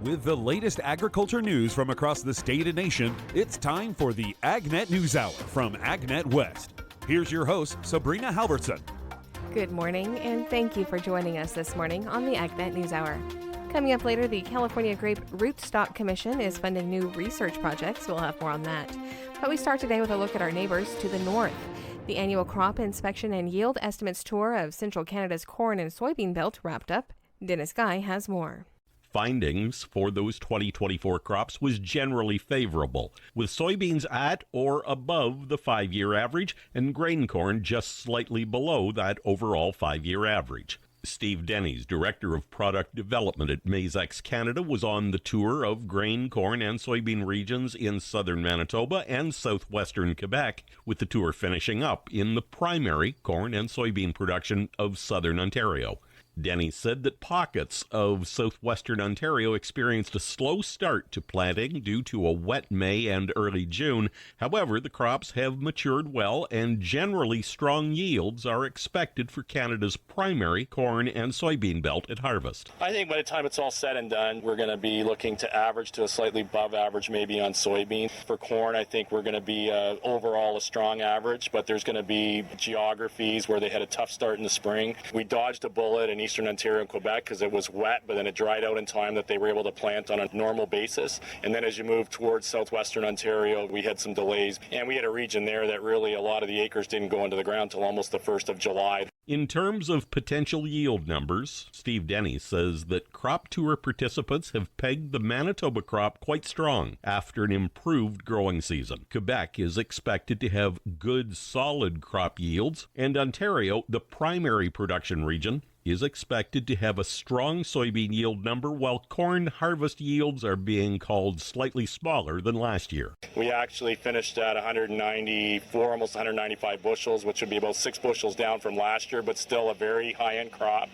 With the latest agriculture news from across the state and nation, it's time for the AgNet News Hour from AgNet West. Here's your host, Sabrina Halverson. Good morning, and thank you for joining us this morning on the AgNet News Hour. Coming up later, the California Grape Rootstock Commission is funding new research projects. We'll have more on that. But we start today with a look at our neighbors to the north. The annual crop inspection and yield estimates tour of central Canada's corn and soybean belt wrapped up. Dennis Guy has more. Findings for those 2024 crops was generally favorable, with soybeans at or above the 5-year average and grain corn just slightly below that overall 5-year average. Steve Denny's Director of Product Development at Maizex Canada was on the tour of grain, corn, and soybean regions in southern Manitoba and southwestern Quebec, with the tour finishing up in the primary corn and soybean production of southern Ontario. Denny said that pockets of southwestern Ontario experienced a slow start to planting due to a wet May and early June. However, the crops have matured well and generally strong yields are expected for Canada's primary corn and soybean belt at harvest. I think by the time it's all said and done, we're going to be looking to average to a slightly above average maybe on soybean. For corn, I think we're going to be overall a strong average, but there's going to be geographies where they had a tough start in the spring. We dodged a bullet in Eastern Ontario and Quebec because it was wet, but then it dried out in time that they were able to plant on a normal basis. And then as you move towards southwestern Ontario, we had some delays. And we had a region there that really a lot of the acres didn't go into the ground till almost the 1st of July. In terms of potential yield numbers, Steve Denny says that crop tour participants have pegged the Manitoba crop quite strong after an improved growing season. Quebec is expected to have good, solid crop yields, and Ontario, the primary production region, is expected to have a strong soybean yield number, while corn harvest yields are being called slightly smaller than last year. We actually finished at 194, almost 195 bushels, which would be about 6 bushels down from last year, but still a very high-end crop.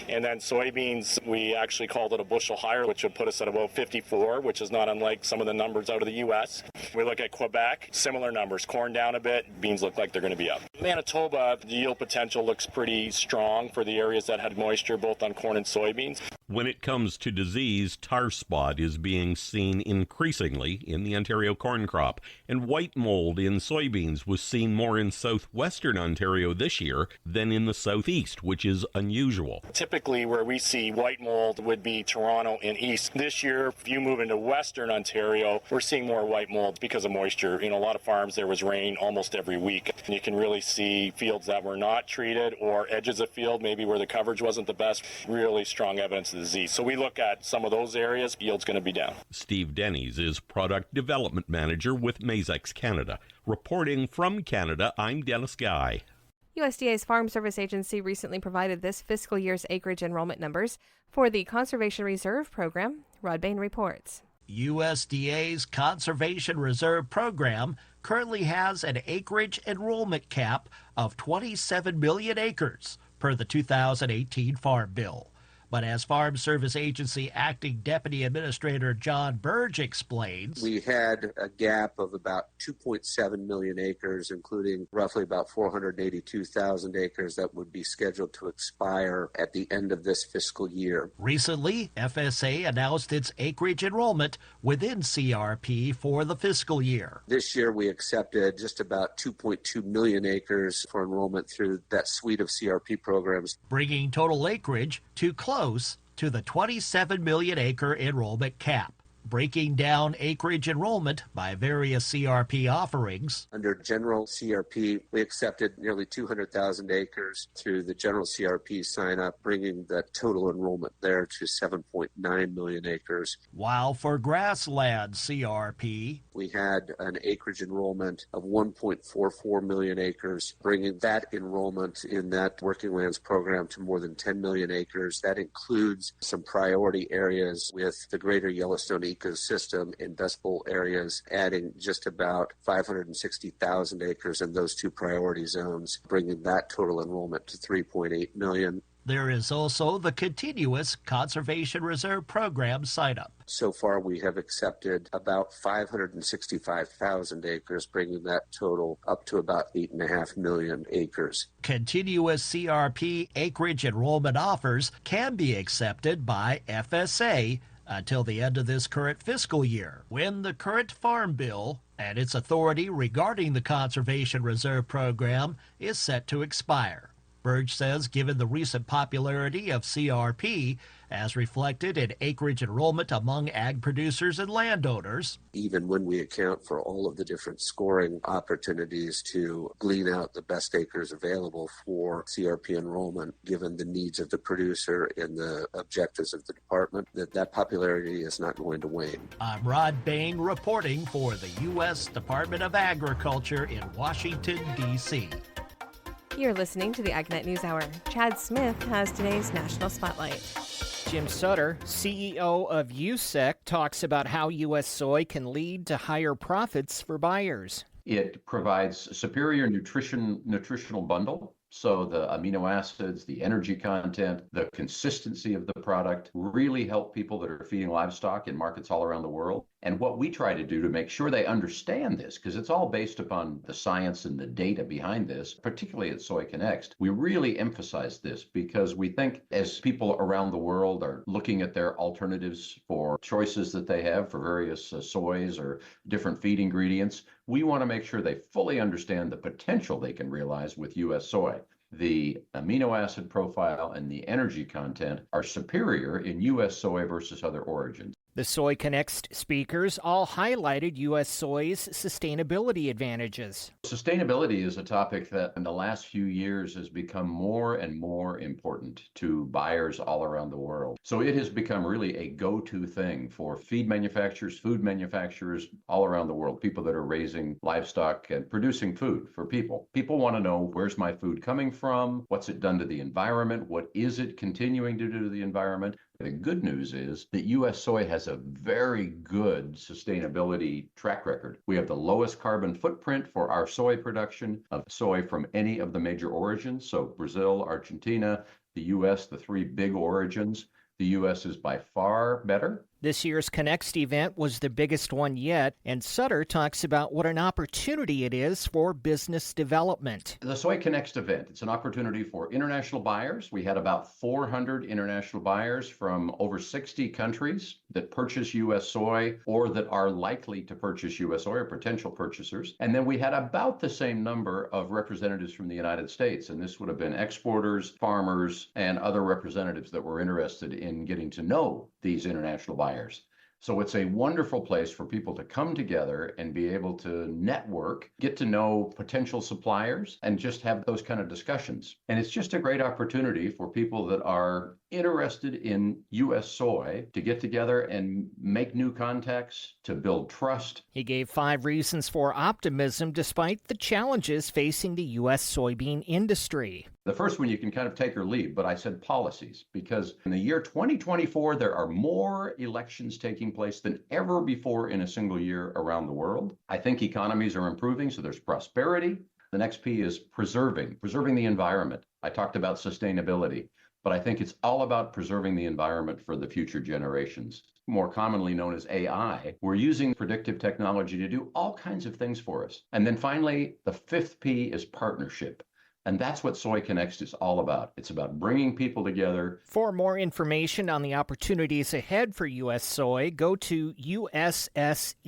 And then soybeans, we actually called it a bushel higher, which would put us at about 54, which is not unlike some of the numbers out of the U.S. We look at Quebec, similar numbers. Corn down a bit, beans look like they're going to be up. Manitoba, the yield potential looks pretty strong for the areas that had moisture both on corn and soybeans. When it comes to disease, tar spot is being seen increasingly in the Ontario corn crop, and white mold in soybeans was seen more in southwestern Ontario this year than in the southeast, which is unusual. Typically where we see white mold would be Toronto and east. This year, if you move into western Ontario, we're seeing more white mold because of moisture. You know, a lot of farms there was rain almost every week. And you can really see fields that were not treated or edges of field, maybe where the coverage wasn't the best, really strong evidence of disease. So we look at some of those areas, yield's going to be down. Steve Denny's is Product Development Manager with Maizex Canada. Reporting from Canada, I'm Dennis Guy. USDA's Farm Service Agency recently provided this fiscal year's acreage enrollment numbers for the Conservation Reserve Program. Rod Bain reports. USDA's Conservation Reserve Program currently has an acreage enrollment cap of 27 million acres per the 2018 Farm Bill. But as Farm Service Agency Acting Deputy Administrator John Burge explains, we had a gap of about 2.7 million acres, including roughly about 482,000 acres that would be scheduled to expire at the end of this fiscal year. Recently, FSA announced its acreage enrollment within CRP for the fiscal year. This year we accepted just about 2.2 million acres for enrollment through that suite of CRP programs, bringing total acreage to close to the 27 million acre enrollment cap. Breaking down acreage enrollment by various CRP offerings. Under general CRP, we accepted nearly 200,000 acres through the general CRP sign-up, bringing the total enrollment there to 7.9 million acres. While for grassland CRP, we had an acreage enrollment of 1.44 million acres, bringing that enrollment in that working lands program to more than 10 million acres. That includes some priority areas with the greater Yellowstone ecosystem in Dust Bowl areas, adding just about 560,000 acres in those two priority zones, bringing that total enrollment to 3.8 million. There is also the continuous Conservation Reserve Program sign-up. So far, we have accepted about 565,000 acres, bringing that total up to about 8.5 million acres. Continuous CRP acreage enrollment offers can be accepted by FSA until the end of this current fiscal year, when the current Farm Bill and its authority regarding the Conservation Reserve Program is set to expire. Burge says given the recent popularity of CRP, as reflected in acreage enrollment among ag producers and landowners, even when we account for all of the different scoring opportunities to glean out the best acres available for CRP enrollment, given the needs of the producer and the objectives of the department, that popularity is not going to wane. I'm Rod Bain reporting for the U.S. Department of Agriculture in Washington, D.C. You're listening to the AgNet News Hour. Chad Smith has today's National Spotlight. Jim Sutter, CEO of USEC, talks about how U.S. soy can lead to higher profits for buyers. It provides superior nutritional bundle. So the amino acids, the energy content, the consistency of the product really help people that are feeding livestock in markets all around the world. And what we try to do to make sure they understand this, because it's all based upon the science and the data behind this, particularly at Soy Connects, we really emphasize this because we think as people around the world are looking at their alternatives for choices that they have for various soys or different feed ingredients, we want to make sure they fully understand the potential they can realize with U.S. soy. The amino acid profile and the energy content are superior in U.S. soy versus other origins. The Soy Connects speakers all highlighted U.S. soy's sustainability advantages. Sustainability is a topic that in the last few years has become more and more important to buyers all around the world. So it has become really a go-to thing for feed manufacturers, food manufacturers all around the world, people that are raising livestock and producing food for people. People want to know, where's my food coming from? What's it done to the environment? What is it continuing to do to the environment? The good news is that U.S. soy has a very good sustainability track record. We have the lowest carbon footprint for our soy production of soy from any of the major origins. So Brazil, Argentina, the U.S., the three big origins. The U.S. is by far better. This year's Connects event was the biggest one yet, and Sutter talks about what an opportunity it is for business development. The Soy Connects event, it's an opportunity for international buyers. We had about 400 international buyers from over 60 countries that purchase U.S. soy or that are likely to purchase U.S. soy or potential purchasers. And then we had about the same number of representatives from the United States, and this would have been exporters, farmers, and other representatives that were interested in getting to know these international buyers. So it's a wonderful place for people to come together and be able to network, get to know potential suppliers, and just have those kind of discussions. And it's just a great opportunity for people that are interested in U.S. soy to get together and make new contacts, to build trust. He gave 5 reasons for optimism despite the challenges facing the U.S. soybean industry. The first one you can kind of take or leave, but I said policies, because in the year 2024, there are more elections taking place than ever before in a single year around the world. I think economies are improving, so there's prosperity. The next P is preserving the environment. I talked about sustainability, but I think it's all about preserving the environment for the future generations. More commonly known as AI, we're using predictive technology to do all kinds of things for us. And then finally, the 5th P is partnership. And that's what Soy Connects is all about. It's about bringing people together. For more information on the opportunities ahead for U.S. soy, go to ussec.org.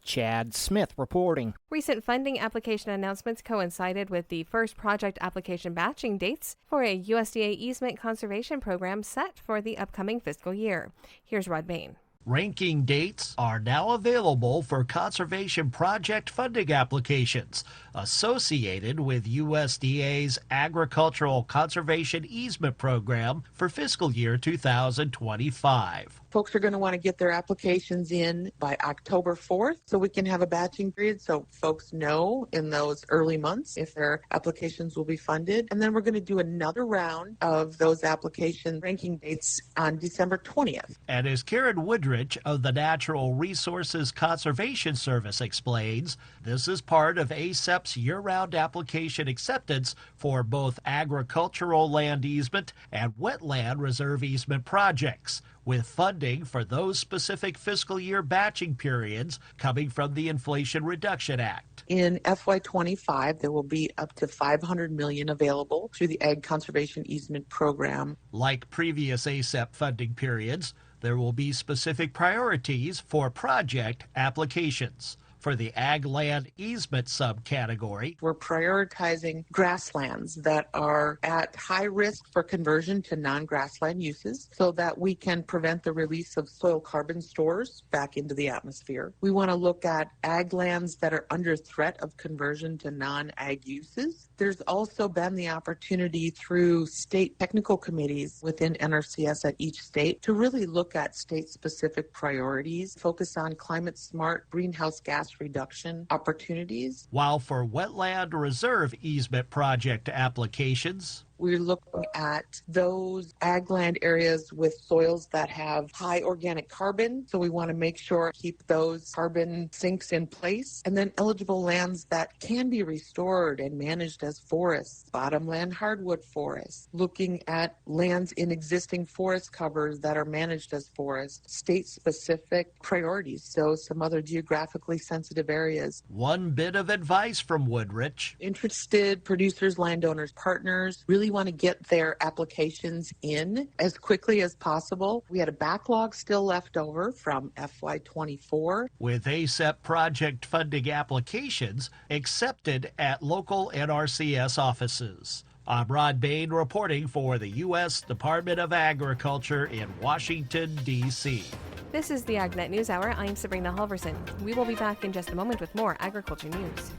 Chad Smith reporting. Recent funding application announcements coincided with the first project application batching dates for a USDA easement conservation program set for the upcoming fiscal year. Here's Rod Bain. Ranking dates are now available for conservation project funding applications associated with USDA's Agricultural Conservation Easement Program for fiscal year 2025. Folks are going to want to get their applications in by October 4th so we can have a batching period so folks know in those early months if their applications will be funded. And then we're going to do another round of those application ranking dates on December 20th. And as Karen Woodridge of the Natural Resources Conservation Service explains, this is part of ACEP's year-round application acceptance for both agricultural land easement and wetland reserve easement projects, with funding for those specific fiscal year batching periods coming from the Inflation Reduction Act. In FY25, there will be up to $500 million available through the Ag Conservation Easement Program. Like previous ASEP funding periods, there will be specific priorities for project applications. For the Ag Land Easement subcategory, we're prioritizing grasslands that are at high risk for conversion to non-grassland uses so that we can prevent the release of soil carbon stores back into the atmosphere. We want to look at ag lands that are under threat of conversion to non-ag uses. There's also been the opportunity through state technical committees within NRCS at each state to really look at state-specific priorities, focus on climate-smart greenhouse gas reduction opportunities. While for wetland reserve easement project applications, we're looking at those ag land areas with soils that have high organic carbon. So we want to make sure keep those carbon sinks in place. And then eligible lands that can be restored and managed as forests, bottomland hardwood forests, looking at lands in existing forest covers that are managed as forests, state-specific priorities. So some other geographically sensitive areas. One bit of advice from Woodrich. Interested producers, landowners, partners really want to get their applications in as quickly as possible. We had a backlog still left over from FY24. With ASEP project funding applications accepted at local NRCS offices. I'm Rod Bain reporting for the U.S. Department of Agriculture in Washington, D.C. This is the AgNet News Hour. I'm Sabrina Halverson. We will be back in just a moment with more agriculture news.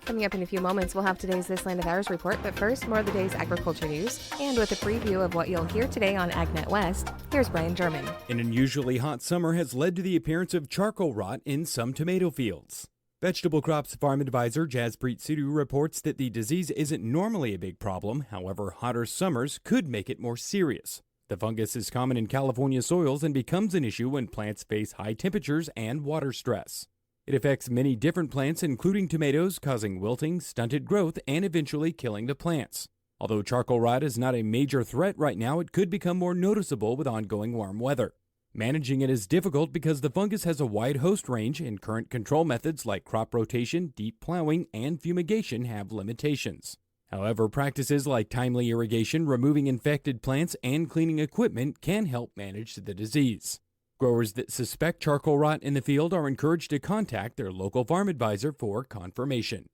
Coming up in a few moments, we'll have today's This Land of Ours report, but first, more of the day's agriculture news. And with a preview of what you'll hear today on AgNet West, here's Brian German. An unusually hot summer has led to the appearance of charcoal rot in some tomato fields. Vegetable Crops Farm Advisor Jaspreet Sidhu reports that the disease isn't normally a big problem, however, hotter summers could make it more serious. The fungus is common in California soils and becomes an issue when plants face high temperatures and water stress. It affects many different plants, including tomatoes, causing wilting, stunted growth, and eventually killing the plants. Although charcoal rot is not a major threat right now, it could become more noticeable with ongoing warm weather. Managing it is difficult because the fungus has a wide host range, and current control methods like crop rotation, deep plowing, and fumigation have limitations. However, practices like timely irrigation, removing infected plants, and cleaning equipment can help manage the disease. Growers that suspect charcoal rot in the field are encouraged to contact their local farm advisor for confirmation.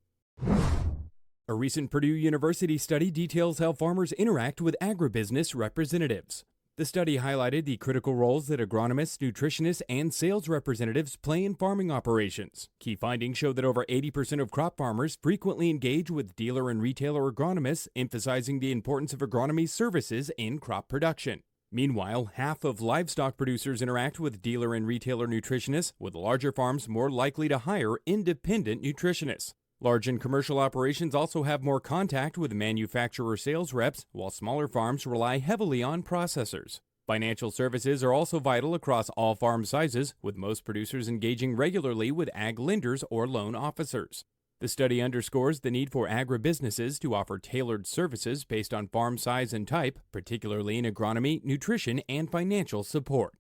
A recent Purdue University study details how farmers interact with agribusiness representatives. The study highlighted the critical roles that agronomists, nutritionists, and sales representatives play in farming operations. Key findings show that over 80% of crop farmers frequently engage with dealer and retailer agronomists, emphasizing the importance of agronomy services in crop production. Meanwhile, half of livestock producers interact with dealer and retailer nutritionists, with larger farms more likely to hire independent nutritionists. Large and commercial operations also have more contact with manufacturer sales reps, while smaller farms rely heavily on processors. Financial services are also vital across all farm sizes, with most producers engaging regularly with ag lenders or loan officers. The study underscores the need for agribusinesses to offer tailored services based on farm size and type, particularly in agronomy, nutrition, and financial support.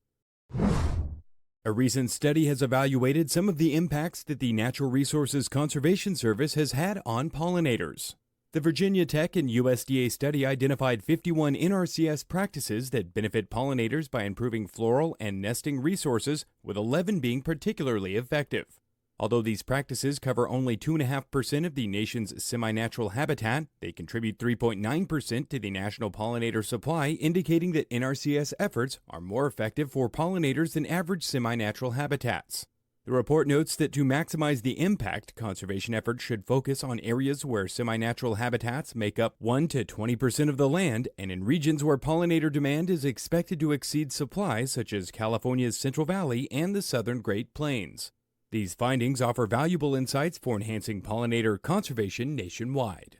A recent study has evaluated some of the impacts that the Natural Resources Conservation Service has had on pollinators. The Virginia Tech and USDA study identified 51 NRCS practices that benefit pollinators by improving floral and nesting resources, with 11 being particularly effective. Although these practices cover only 2.5% of the nation's semi-natural habitat, they contribute 3.9% to the national pollinator supply, indicating that NRCS efforts are more effective for pollinators than average semi-natural habitats. The report notes that to maximize the impact, conservation efforts should focus on areas where semi-natural habitats make up 1 to 20% of the land, and in regions where pollinator demand is expected to exceed supply, such as California's Central Valley and the southern Great Plains. These findings offer valuable insights for enhancing pollinator conservation nationwide.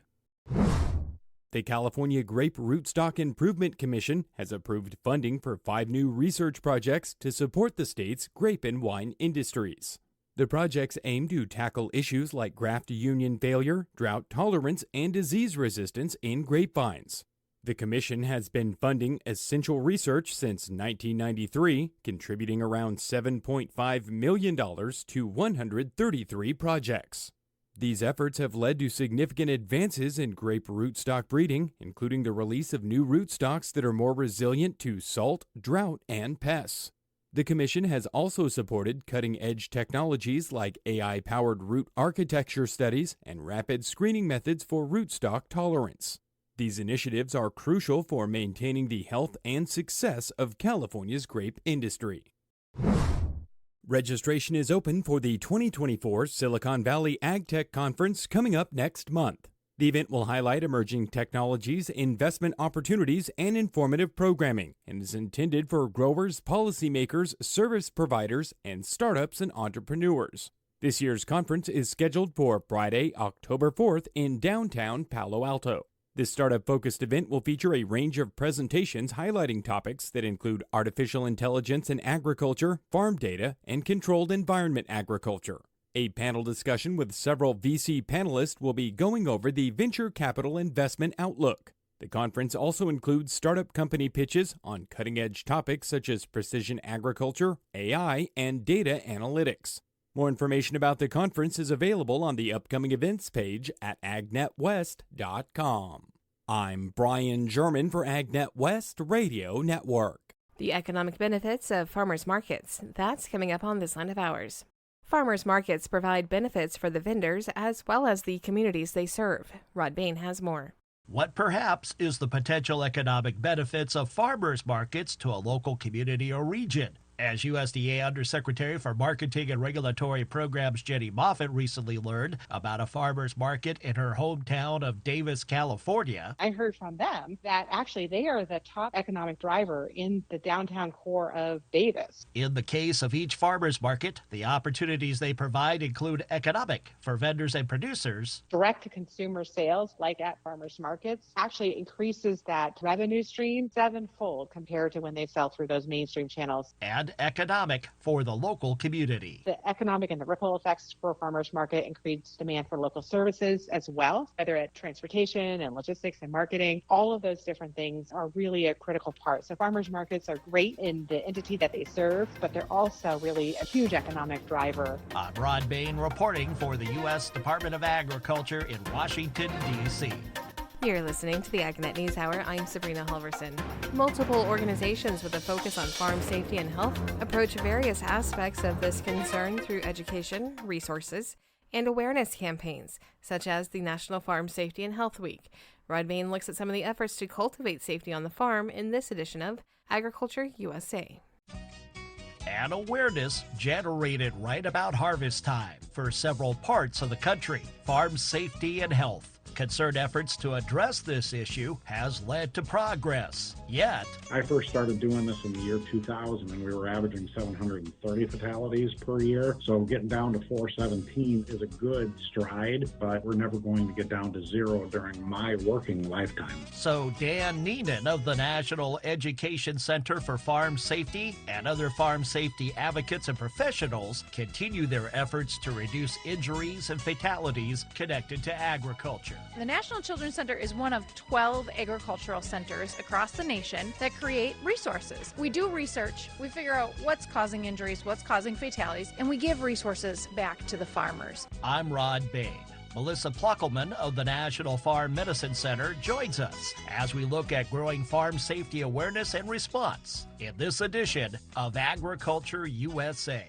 The California Grape Rootstock Improvement Commission has approved funding for 5 new research projects to support the state's grape and wine industries. The projects aim to tackle issues like graft union failure, drought tolerance, and disease resistance in grapevines. The commission has been funding essential research since 1993, contributing around $7.5 million to 133 projects. These efforts have led to significant advances in grape rootstock breeding, including the release of new rootstocks that are more resilient to salt, drought, and pests. The commission has also supported cutting-edge technologies like AI-powered root architecture studies and rapid screening methods for rootstock tolerance. These initiatives are crucial for maintaining the health and success of California's grape industry. Registration is open for the 2024 Silicon Valley AgTech Conference coming up next month. The event will highlight emerging technologies, investment opportunities, and informative programming, and is intended for growers, policymakers, service providers, and startups and entrepreneurs. This year's conference is scheduled for Friday, October 4th in downtown Palo Alto. This startup-focused event will feature a range of presentations highlighting topics that include artificial intelligence in agriculture, farm data, and controlled environment agriculture. A panel discussion with several VC panelists will be going over the venture capital investment outlook. The conference also includes startup company pitches on cutting-edge topics such as precision agriculture, AI, and data analytics. More information about the conference is available on the upcoming events page at agnetwest.com. I'm Brian German for AgNet West Radio Network. The economic benefits of farmers markets. That's coming up on this line of ours. Farmers markets provide benefits for the vendors as well as the communities they serve. Rod Bain has more. What perhaps is the potential economic benefits of farmers markets to a local community or region? As USDA Undersecretary for Marketing and Regulatory Programs Jenny Moffitt recently learned about a farmer's market in her hometown of Davis, California. I heard from them that actually they are the top economic driver in the downtown core of Davis. In the case of each farmer's market, the opportunities they provide include economic for vendors and producers. Direct-to-consumer sales, like at farmers markets, actually increases that revenue stream sevenfold compared to when they sell through those mainstream channels. And economic for the local community. The economic and the ripple effects for farmers market increase demand for local services as well, whether at transportation and logistics and marketing. All of those different things are really a critical part. So farmers markets are great in the entity that they serve, but they're also really a huge economic driver. I'm Rod Bain reporting for the U.S. Department of Agriculture in Washington, D.C. You're listening to the AgNet News Hour. I'm Sabrina Halverson. Multiple organizations with a focus on farm safety and health approach various aspects of this concern through education, resources, and awareness campaigns, such as the National Farm Safety and Health Week. Rod Bain looks at some of the efforts to cultivate safety on the farm in this edition of Agriculture USA. And awareness generated right about harvest time for several parts of the country. Farm safety and health. Concerned efforts to address this issue has led to progress. Yet, I first started doing this in the year 2000, and we were averaging 730 fatalities per year. So getting down to 417 is a good stride, but we're never going to get down to zero during my working lifetime. So Dan Neenan of the National Education Center for Farm Safety and other farm safety advocates and professionals continue their efforts to reduce injuries and fatalities connected to agriculture. The National Children's Center is one of 12 agricultural centers across the nation that create resources. We do research, we figure out what's causing injuries, what's causing fatalities, and we give resources back to the farmers. I'm Rod Bain. Melissa Pluckelman of the National Farm Medicine Center joins us as we look at growing farm safety awareness and response in this edition of Agriculture USA.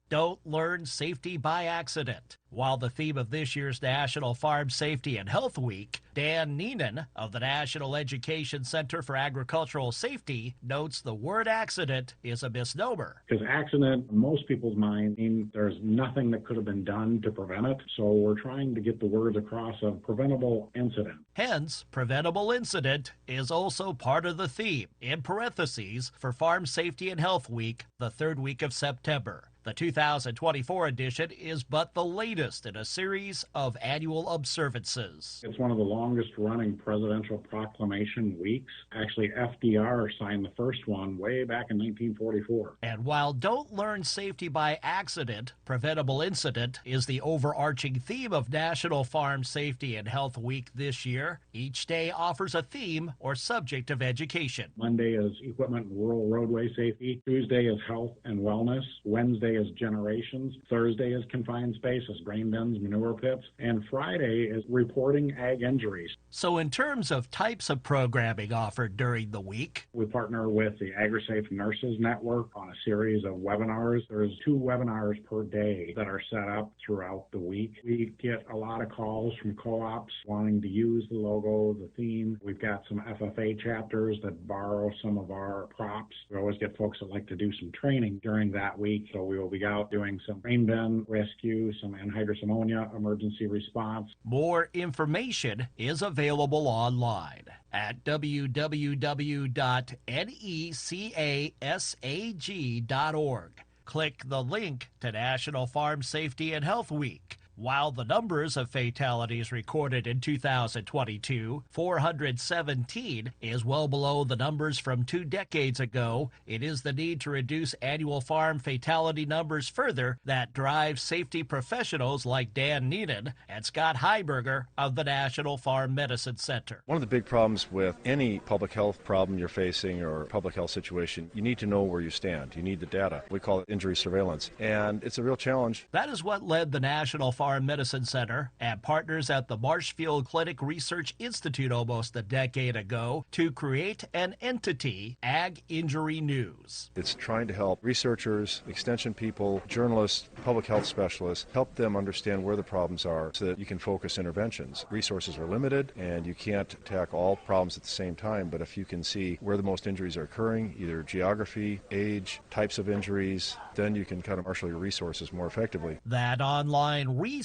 Don't learn safety by accident. While the theme of this year's National Farm Safety and Health Week, Dan Neenan of the National Education Center for Agricultural Safety notes the word accident is a misnomer. Because accident, in most people's mind, means there's nothing that could have been done to prevent it. So we're trying to get the words across of preventable incident. Hence, preventable incident is also part of the theme, in parentheses, for Farm Safety and Health Week, the third week of September. The 2024 edition is but the latest latest in a series of annual observances. It's one of the longest running presidential proclamation weeks. Actually, FDR signed the first one way back in 1944. And while Don't Learn Safety by Accident, Preventable Incident is the overarching theme of National Farm Safety and Health Week this year, each day offers a theme or subject of education. Monday is equipment and rural roadway safety. Tuesday is health and wellness. Wednesday is generations. Thursday is confined spaces, grain bins, manure pits. And Friday is reporting ag injuries. So in terms of types of programming offered during the week, we partner with the AgriSafe Nurses Network on a series of webinars. There's 2 webinars per day that are set up throughout the week. We get a lot of calls from co-ops wanting to use the logo, the theme. We've got some FFA chapters that borrow some of our props. We always get folks that like to do some training during that week. So we will be out doing some grain bin rescue, some anhydrous ammonia emergency response. More information is available online at www.necasag.org. Click the link to National Farm Safety and Health Week. While the numbers of fatalities recorded in 2022, 417, is well below the numbers from 2 decades ago, it is the need to reduce annual farm fatality numbers further that drives safety professionals like Dan Neenan and Scott Heiberger of the National Farm Medicine Center. One of the big problems with any public health problem you're facing or public health situation, you need to know where you stand. You need the data. We call it injury surveillance, and it's a real challenge. That is what led the National Farm Medicine Center and partners at the Marshfield Clinic Research Institute almost a decade ago to create an entity, Ag Injury News. It's trying to help researchers, extension people, journalists, public health specialists, help them understand where the problems are so that you can focus interventions. Resources are limited and you can't tackle all problems at the same time, but if you can see where the most injuries are occurring, either geography, age, types of injuries, then you can kind of marshal your resources more effectively. That online resource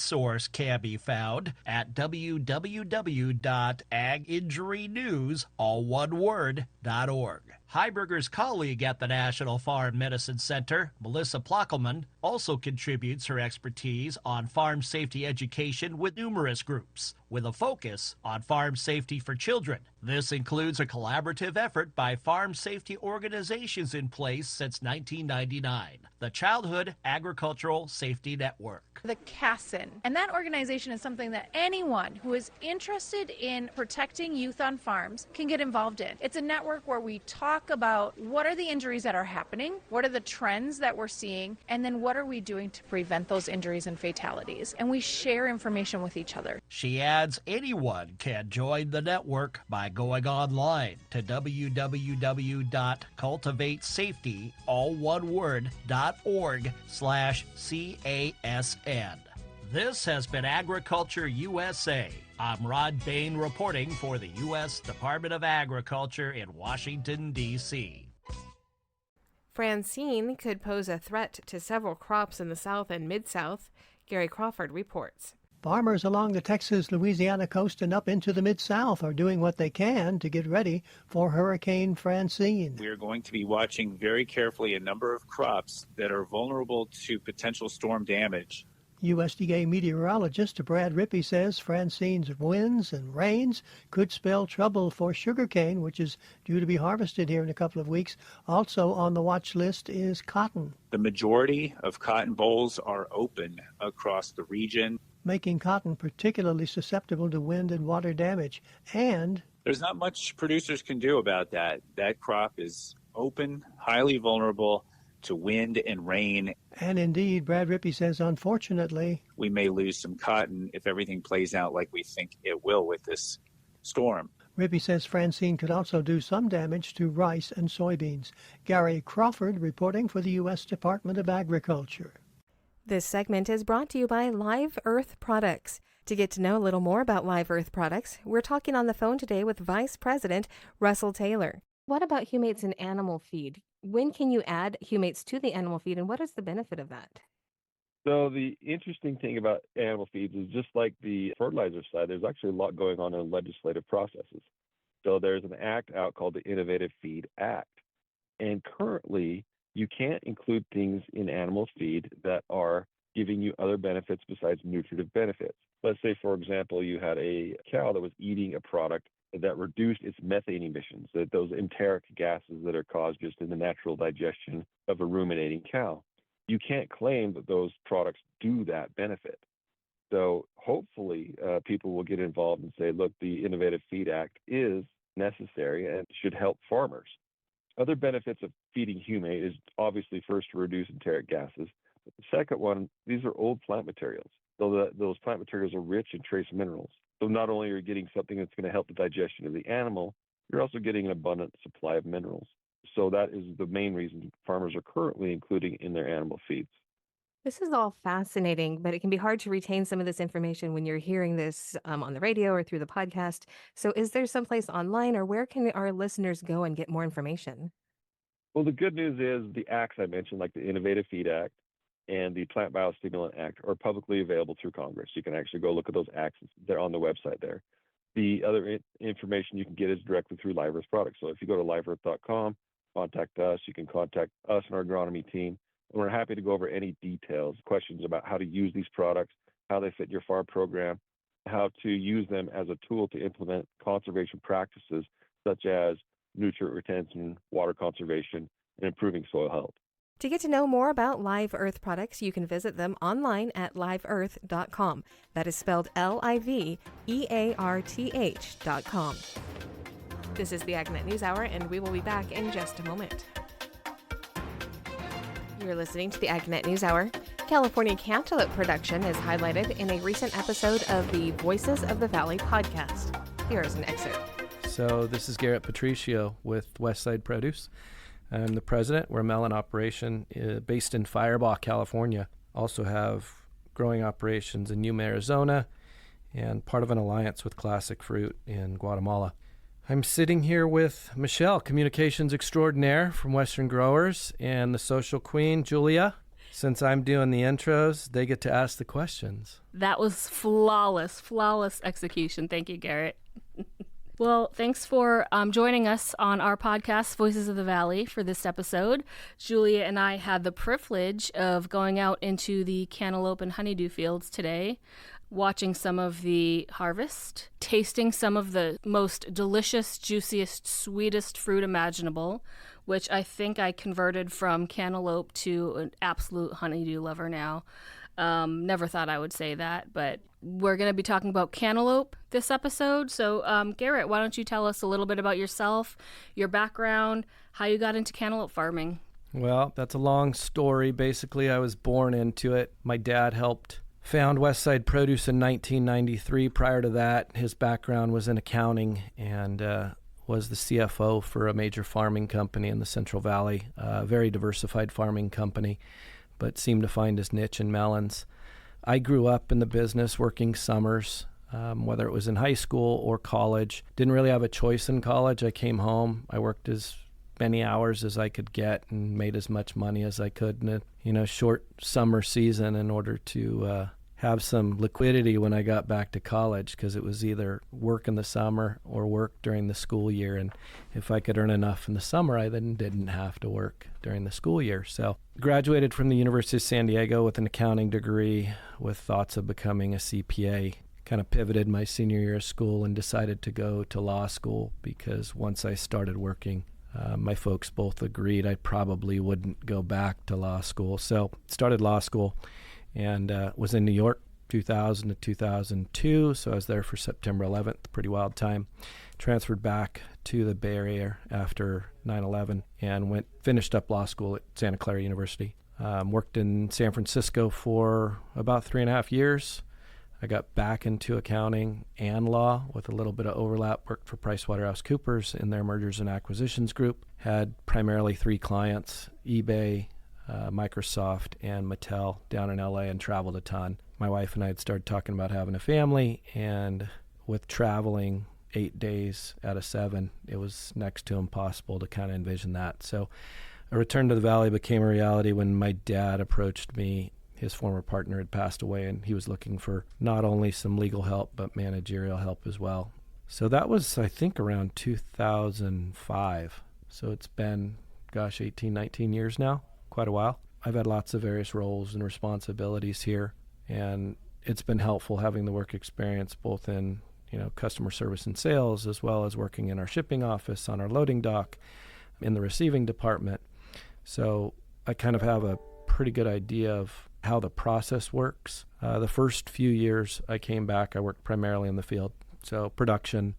can be found at www.aginjurynews.org. Heiberger's colleague at the National Farm Medicine Center, Melissa Plockelman, also contributes her expertise on farm safety education with numerous groups, with a focus on farm safety for children. This includes a collaborative effort by farm safety organizations in place since 1999, the Childhood Agricultural Safety Network. The CASN. And that organization is something that anyone who is interested in protecting youth on farms can get involved in. It's a network where we talk about what are the injuries that are happening, what are the trends that we're seeing, and then what are we doing to prevent those injuries and fatalities. And we share information with each other. She adds anyone can join the network by going online to www.cultivatesafety.org/CASN. This has been Agriculture USA. I'm Rod Bain reporting for the U.S. Department of Agriculture in Washington, D.C. Francine could pose a threat to several crops in the South and Mid-South. Gary Crawford reports. Farmers along the Texas-Louisiana coast and up into the Mid-South are doing what they can to get ready for Hurricane Francine. We are going to be watching very carefully a number of crops that are vulnerable to potential storm damage. USDA meteorologist Brad Rippey says Francine's winds and rains could spell trouble for sugarcane, which is due to be harvested here in a couple of weeks. Also on the watch list is cotton. The majority of cotton bolls are open across the region, making cotton particularly susceptible to wind and water damage. And there's not much producers can do about that. That crop is open, highly vulnerable to wind and rain. And indeed, Brad Rippey says, unfortunately, we may lose some cotton if everything plays out like we think it will with this storm. Rippey says Francine could also do some damage to rice and soybeans. Gary Crawford reporting for the U.S. Department of Agriculture. This segment is brought to you by Live Earth Products. To get to know a little more about Live Earth Products, we're talking on the phone today with Vice President Russell Taylor. What about humates in animal feed? When can you add humates to the animal feed, and what is the benefit of that? So the interesting thing about animal feeds is just like the fertilizer side, there's actually a lot going on in legislative processes. So there's an act out called the Innovative Feed Act. And currently, you can't include things in animal feed that are giving you other benefits besides nutritive benefits. Let's say, for example, you had a cow that was eating a product that reduced its methane emissions, those enteric gases that are caused just in the natural digestion of a ruminating cow. You can't claim that those products do that benefit. So hopefully people will get involved and say, look, the Innovative Feed Act is necessary and should help farmers. Other benefits of feeding humate is obviously first to reduce enteric gases. But the second one, these are old plant materials. So those plant materials are rich in trace minerals. So not only are you getting something that's going to help the digestion of the animal, you're also getting an abundant supply of minerals. So that is the main reason farmers are currently including in their animal feeds. This is all fascinating, but it can be hard to retain some of this information when you're hearing this on the radio or through the podcast. So, is there someplace online, or where can our listeners go and get more information? Well, the good news is the acts I mentioned, like the Innovative Feed Act and the Plant Biostimulant Act, are publicly available through Congress. You can actually go look at those acts. They're on the website there. The other information you can get is directly through Live Earth products. So if you go to liveearth.com, contact us. You can contact us and our agronomy team. And we're happy to go over any details, questions about how to use these products, how they fit your farm program, how to use them as a tool to implement conservation practices such as nutrient retention, water conservation, and improving soil health. To get to know more about Live Earth products, you can visit them online at liveearth.com. That is spelled LIVEARTH.com. This is the AgNet News Hour, and we will be back in just a moment. You're listening to the AgNet News Hour. California cantaloupe production is highlighted in a recent episode of the Voices of the Valley podcast. Here is an excerpt. So this is Garrett Patricio with Westside Produce. I'm the president. We're a melon operation based in Firebaugh, California. Also have growing operations in Yuma, Arizona, and part of an alliance with Classic Fruit in Guatemala. I'm sitting here with Michelle, communications extraordinaire from Western Growers, and the social queen, Julia. Since I'm doing the intros, they get to ask the questions. That was flawless execution. Thank you, Garrett. Well, thanks for joining us on our podcast, Voices of the Valley, for this episode. Julia and I had the privilege of going out into the cantaloupe and honeydew fields today, watching some of the harvest, tasting some of the most delicious, juiciest, sweetest fruit imaginable, which I think I converted from cantaloupe to an absolute honeydew lover now. Never thought I would say that, but we're going to be talking about cantaloupe this episode. So, Garrett, why don't you tell us a little bit about yourself, your background, how you got into cantaloupe farming? Well, that's a long story. Basically, I was born into it. My dad helped found Westside Produce in 1993. Prior to that, his background was in accounting and was the CFO for a major farming company in the Central Valley, a very diversified farming company, but seemed to find his niche in melons. I grew up in the business working summers, whether it was in high school or college. Didn't really have a choice in college. I came home. I worked as many hours as I could get and made as much money as I could in a short summer season in order to have some liquidity when I got back to college, because it was either work in the summer or work during the school year. And if I could earn enough in the summer, I then didn't have to work during the school year. So graduated from the University of San Diego with an accounting degree with thoughts of becoming a CPA. Kind of pivoted my senior year of school and decided to go to law school, because once I started working, my folks both agreed I probably wouldn't go back to law school. So started law school and was in New York 2000 to 2002. So I was there for September 11th, pretty wild time. Transferred back to the Bay Area after 9/11 and finished up law school at Santa Clara University. Worked in San Francisco for about 3.5 years. I got back into accounting and law with a little bit of overlap. Worked for PricewaterhouseCoopers in their mergers and acquisitions group. Had primarily 3 clients, eBay, Microsoft, and Mattel down in LA, and traveled a ton. My wife and I had started talking about having a family, and with traveling 8 days out of 7, it was next to impossible to kind of envision that. So a return to the Valley became a reality when my dad approached me. His former partner had passed away, and he was looking for not only some legal help, but managerial help as well. So that was, I think, around 2005. So it's been, 18, 19 years now, quite a while. I've had lots of various roles and responsibilities here, and it's been helpful having the work experience both in customer service and sales, as well as working in our shipping office, on our loading dock, in the receiving department. So I kind of have a pretty good idea of how the process works. The first few years I came back, I worked primarily in the field. So production,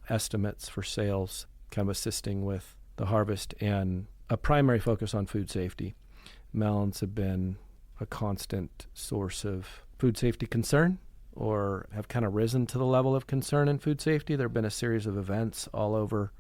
estimates for sales, kind of assisting with the harvest, and a primary focus on food safety. Melons have been a constant source of food safety concern, or have kind of risen to the level of concern in food safety. There have been a series of events all over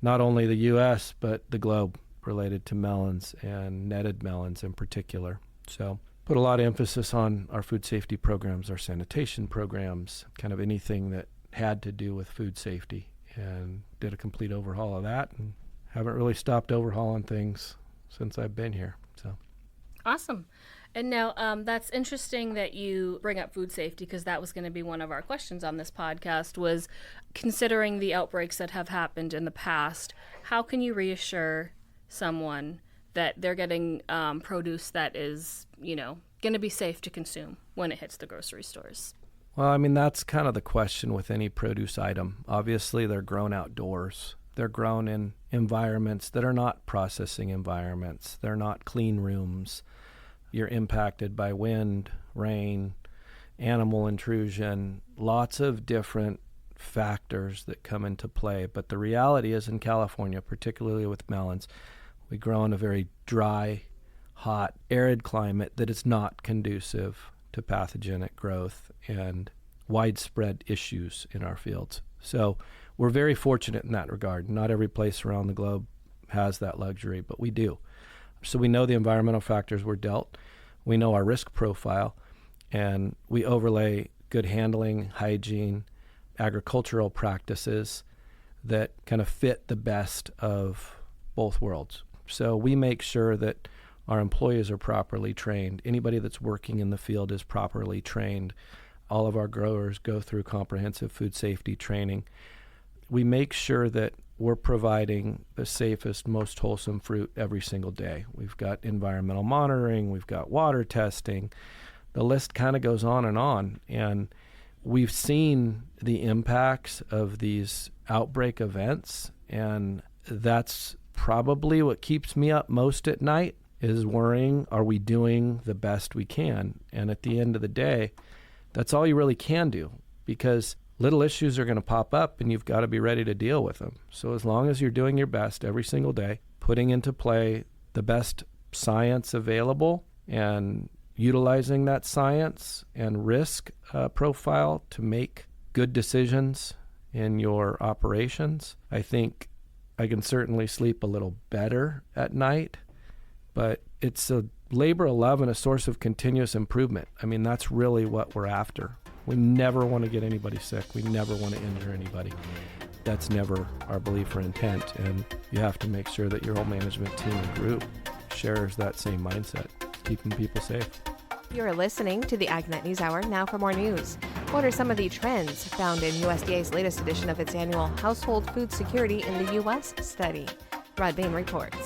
not only the U.S., but the globe related to melons and netted melons in particular. So put a lot of emphasis on our food safety programs, our sanitation programs, kind of anything that had to do with food safety, and did a complete overhaul of that, and haven't really stopped overhauling things since I've been here. So awesome. And now that's interesting that you bring up food safety, because that was going to be one of our questions on this podcast, was considering the outbreaks that have happened in the past, how can you reassure someone that they're getting produce that is, going to be safe to consume when it hits the grocery stores? Well, I mean, that's kind of the question with any produce item. Obviously, they're grown outdoors. They're grown in environments that are not processing environments. They're not clean rooms. You're impacted by wind, rain, animal intrusion, lots of different factors that come into play. But the reality is, in California, particularly with melons, we grow in a very dry, hot, arid climate that is not conducive to pathogenic growth and widespread issues in our fields. So we're very fortunate in that regard. Not every place around the globe has that luxury, but we do. So we know the environmental factors we're dealt. We know our risk profile, and we overlay good handling, hygiene, agricultural practices that kind of fit the best of both worlds. So we make sure that our employees are properly trained. Anybody that's working in the field is properly trained. All of our growers go through comprehensive food safety training. We make sure that we're providing the safest, most wholesome fruit every single day. We've got environmental monitoring, we've got water testing. The list kind of goes on, and we've seen the impacts of these outbreak events, and that's probably what keeps me up most at night, is worrying, are we doing the best we can? And at the end of the day, that's all you really can do, because little issues are going to pop up and you've got to be ready to deal with them. So as long as you're doing your best every single day, putting into play the best science available and utilizing that science and risk profile to make good decisions in your operations, I think I can certainly sleep a little better at night. But it's a labor of love and a source of continuous improvement. I mean, that's really what we're after. We never want to get anybody sick. We never want to injure anybody. That's never our belief or intent. And you have to make sure that your whole management team and group shares that same mindset, keeping people safe. You're listening to the AgNet News Hour. Now for more news. What are some of the trends found in USDA's latest edition of its annual Household Food Security in the U.S. study? Rod Bain reports.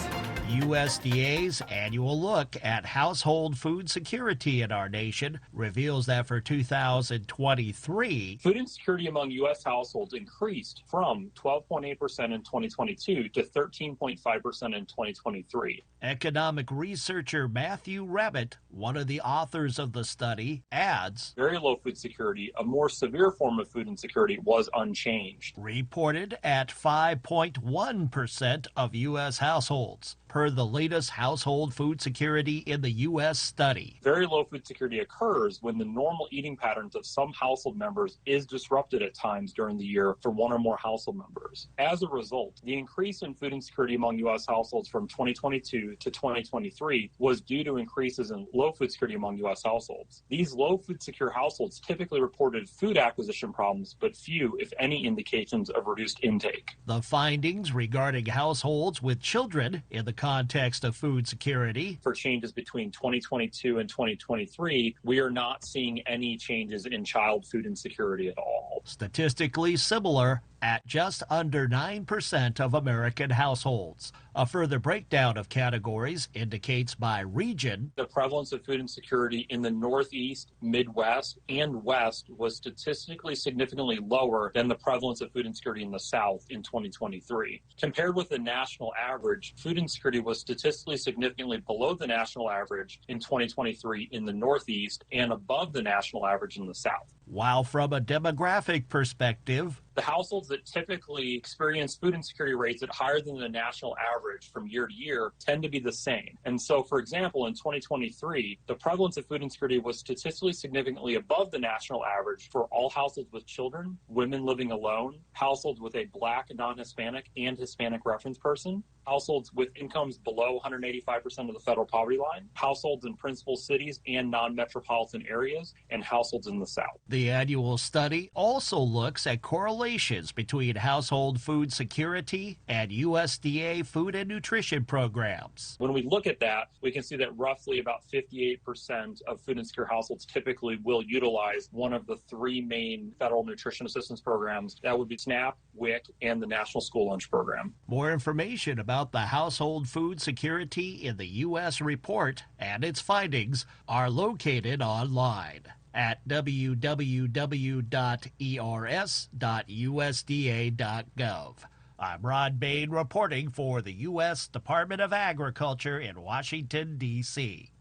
USDA's annual look at household food security in our nation reveals that for 2023, food insecurity among U.S. households increased from 12.8% in 2022 to 13.5% in 2023. Economic researcher Matthew Rabbit, one of the authors of the study, adds, very low food security, a more severe form of food insecurity, was unchanged. Reported at 5.1% of U.S. households, per the latest household food security in the U.S. study. Very low food security occurs when the normal eating patterns of some household members is disrupted at times during the year for one or more household members. As a result, the increase in food insecurity among U.S. households from 2022 to 2023 was due to increases in low food security among U.S. households. These low food secure households typically reported food acquisition problems, but few, if any, indications of reduced intake. The findings regarding households with children in the context of food security. For changes between 2022 and 2023, we are not seeing any changes in child food insecurity at all. Statistically similar at just under 9% of American households. A further breakdown of categories indicates by region. The prevalence of food insecurity in the Northeast, Midwest, and West was statistically significantly lower than the prevalence of food insecurity in the South in 2023. Compared with the national average, food insecurity was statistically significantly below the national average in 2023 in the Northeast and above the national average in the South. While from a demographic perspective, the households that typically experience food insecurity rates at higher than the national average from year to year tend to be the same. And so, for example, in 2023, the prevalence of food insecurity was statistically significantly above the national average for all households with children, women living alone, households with a Black, non-Hispanic, and Hispanic reference person, households with incomes below 185% of the federal poverty line, households in principal cities and non-metropolitan areas, and households in the South. The annual study also looks at correlations between household food security and USDA food and nutrition programs. When we look at that, we can see that roughly about 58% of food insecure households typically will utilize one of the three main federal nutrition assistance programs. That would be SNAP, WIC, and the National School Lunch Program. More information about the household food security in the U.S. report and its findings are located online at www.ers.usda.gov. I'm Rod Bain reporting for the U.S. Department of Agriculture in Washington, D.C.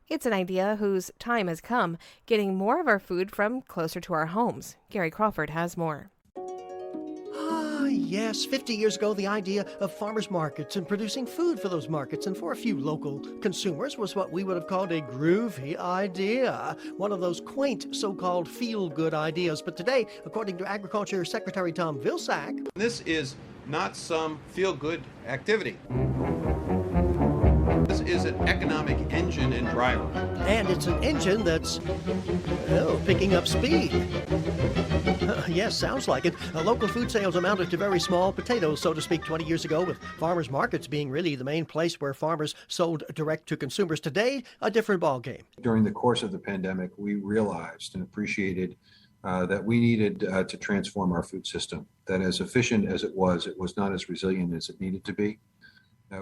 It's an idea whose time has come, getting more of our food from closer to our homes. Gary Crawford has more. Yes, 50 years ago, the idea of farmers markets and producing food for those markets and for a few local consumers was what we would have called a groovy idea, one of those quaint so-called feel-good ideas. But today, according to Agriculture Secretary Tom Vilsack, this is not some feel-good activity. This is an economic engine and driver. And it's an engine that's, picking up speed. Yes, sounds like it. Local food sales amounted to very small potatoes, so to speak, 20 years ago, with farmers markets being really the main place where farmers sold direct to consumers. Today, a different ballgame. During the course of the pandemic, we realized and appreciated that we needed to transform our food system, that as efficient as it was not as resilient as it needed to be.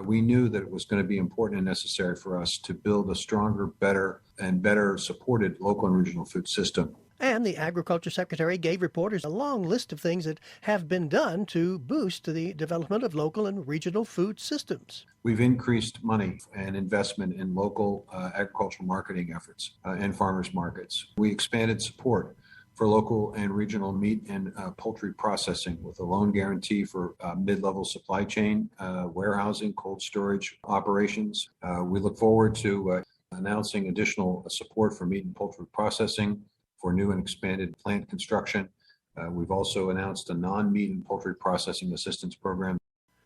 We knew that it was going to be important and necessary for us to build a stronger, better supported local and regional food system. And the Agriculture Secretary gave reporters a long list of things that have been done to boost the development of local and regional food systems. We've increased money and investment in local agricultural marketing efforts and farmers markets. We expanded support for local and regional meat and poultry processing with a loan guarantee for mid-level supply chain, warehousing, cold storage operations. We look forward to announcing additional support for meat and poultry processing for new and expanded plant construction. We've also announced a non-meat and poultry processing assistance program.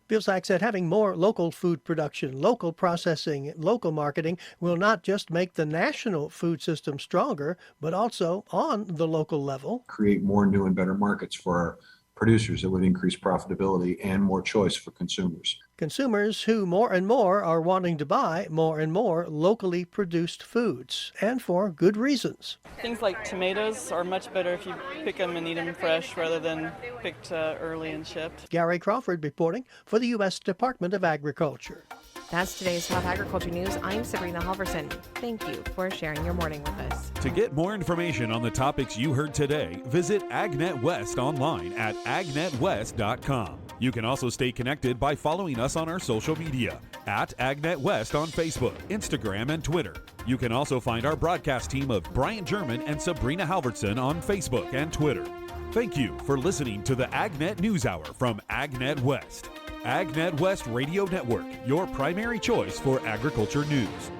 Vilsack said having more local food production, local processing, local marketing will not just make the national food system stronger, but also on the local level. Create more new and better markets for our producers that would increase profitability and more choice for consumers. Consumers who more and more are wanting to buy more and more locally produced foods, and for good reasons. Things like tomatoes are much better if you pick them and eat them fresh rather than picked early and shipped. Gary Crawford reporting for the U.S. Department of Agriculture. That's today's top agriculture news. I'm Sabrina Halverson. Thank you for sharing your morning with us. To get more information on the topics you heard today, visit AgNet West online at agnetwest.com. You can also stay connected by following us on our social media at AgNet West on Facebook, Instagram, and Twitter. You can also find our broadcast team of Brian German and Sabrina Halverson on Facebook and Twitter. Thank you for listening to the AgNet News Hour from AgNet West. AgNet West Radio Network, your primary choice for agriculture news.